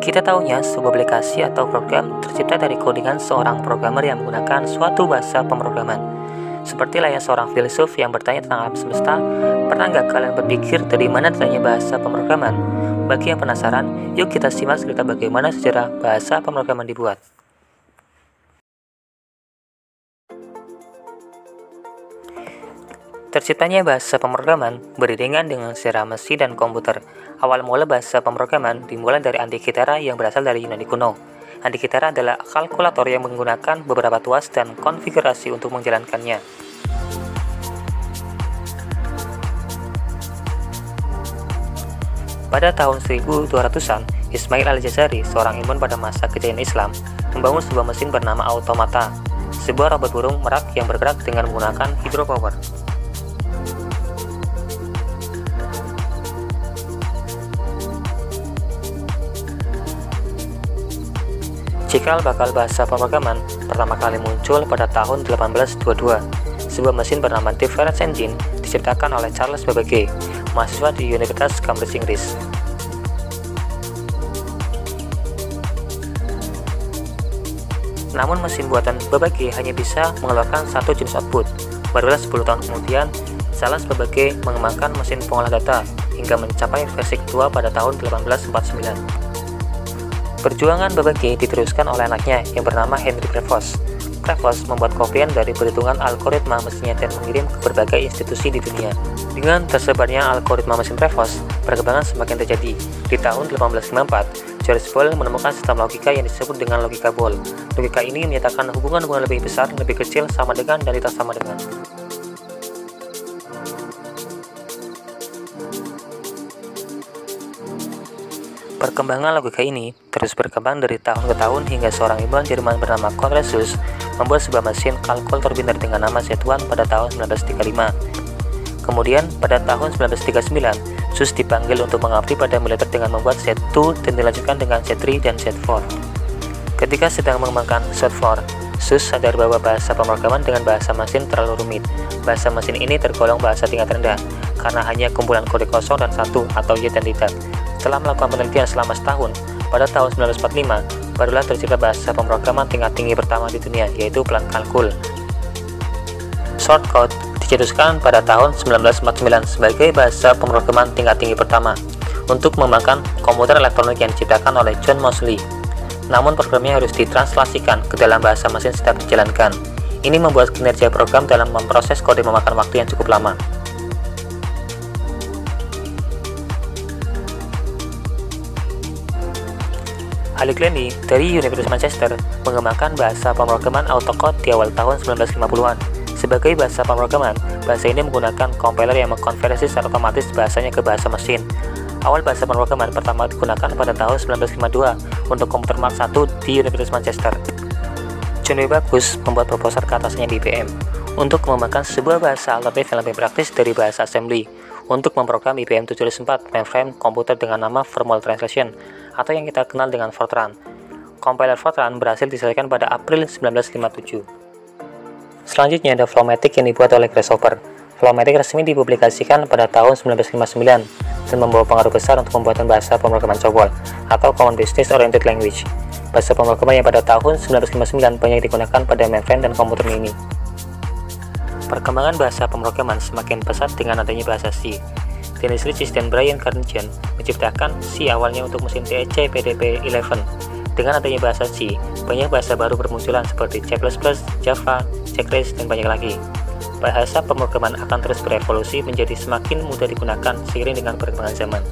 Kita tahunya sebuah aplikasi atau program tercipta dari kodingan seorang programmer yang menggunakan suatu bahasa pemrograman. Seperti layaknya seorang filsuf yang bertanya tentang alam semesta, pernah nggak kalian berpikir dari mana datangnya bahasa pemrograman? Bagi yang penasaran, yuk kita simak cerita bagaimana sejarah bahasa pemrograman dibuat. Terciptanya bahasa pemrograman beriringan dengan sejarah mesin dan komputer. Awal mula bahasa pemrograman dimulai dari Antikythera yang berasal dari Yunani kuno. Antikythera adalah kalkulator yang menggunakan beberapa tuas dan konfigurasi untuk menjalankannya. Pada tahun 1200-an, Ismail Al-Jazari, seorang imam pada masa kejayaan Islam, membangun sebuah mesin bernama automata, sebuah robot burung merak yang bergerak dengan menggunakan hydropower. Cikal bakal bahasa pemrograman pertama kali muncul pada tahun 1822. Sebuah mesin bernama Difference Engine diciptakan oleh Charles Babbage, mahasiswa di Universitas Cambridge, Inggris. Namun mesin buatan Babbage hanya bisa mengeluarkan satu jenis output. Barulah 10 tahun kemudian, Charles Babbage mengembangkan mesin pengolah data hingga mencapai versi kedua pada tahun 1849. Perjuangan Babbage diteruskan oleh anaknya yang bernama Henry Prevost. Prevost membuat kopian dari perhitungan algoritma mesinnya dan mengirim ke berbagai institusi di dunia. Dengan tersebarnya algoritma mesin Prevost, perkembangan semakin terjadi. Di tahun 1854, George Boole menemukan sistem logika yang disebut dengan logika Boole. Logika ini menyatakan hubungan-hubungan lebih besar, lebih kecil, sama dengan, dan tidak sama dengan. Perkembangan logika ini terus berkembang dari tahun ke tahun hingga seorang ilmuwan Jerman bernama Konrad Zuse membuat sebuah mesin kalkulator pintar dengan nama Z1 pada tahun 1935. Kemudian pada tahun 1939, Zuse dipanggil untuk mengabdi pada militer dengan membuat Z2 dan dilanjutkan dengan Z3 dan Z4. Ketika sedang mengembangkan Z4, Zuse sadar bahwa bahasa pemrograman dengan bahasa mesin terlalu rumit. Bahasa mesin ini tergolong bahasa tingkat rendah karena hanya kumpulan kode kosong dan satu atau ya dan tidak. Setelah melakukan penelitian selama setahun, pada tahun 1945, barulah tercipta bahasa pemrograman tingkat tinggi pertama di dunia, yaitu pelan kalkul. Shortcode dicetuskan pada tahun 1949 sebagai bahasa pemrograman tingkat tinggi pertama untuk mengembangkan komputer elektronik yang diciptakan oleh John Moseley. Namun programnya harus ditranslasikan ke dalam bahasa mesin setiap dijalankan. Ini membuat kinerja program dalam memproses kode memakan waktu yang cukup lama. Ali Glendy dari Universitas Manchester mengembangkan bahasa pemrograman AutoCAD di awal tahun 1950-an. Sebagai bahasa pemrograman, bahasa ini menggunakan compiler yang mengkonversi secara otomatis bahasanya ke bahasa mesin. Awal bahasa pemrograman pertama digunakan pada tahun 1952 untuk komputer Mark I di Universitas Manchester. John W. Bagus membuat proposal ke atasnya di IBM untuk mengembangkan sebuah bahasa alternatif yang lebih praktis dari bahasa assembly untuk memprogram IBM 704 mainframe komputer dengan nama Formal Translation atau yang kita kenal dengan Fortran. Compiler Fortran berhasil diselesaikan pada April 1957. Selanjutnya ada Flowmatic yang dibuat oleh Grasshopper. Flowmatic resmi dipublikasikan pada tahun 1959 dan membawa pengaruh besar untuk pembuatan bahasa pemrograman COBOL atau Common Business Oriented Language. Bahasa pemrograman yang pada tahun 1959 banyak digunakan pada mainframe dan komputer mini. Perkembangan bahasa pemrograman semakin pesat dengan adanya bahasa C. Dennis Ritchie dan Brian Kardashian menciptakan C awalnya untuk mesin TEC PDP-11. Dengan adanya bahasa C, banyak bahasa baru bermunculan seperti C++, Java, CRISP, dan banyak lagi. Bahasa pemrograman akan terus berevolusi menjadi semakin mudah digunakan seiring dengan perkembangan zaman.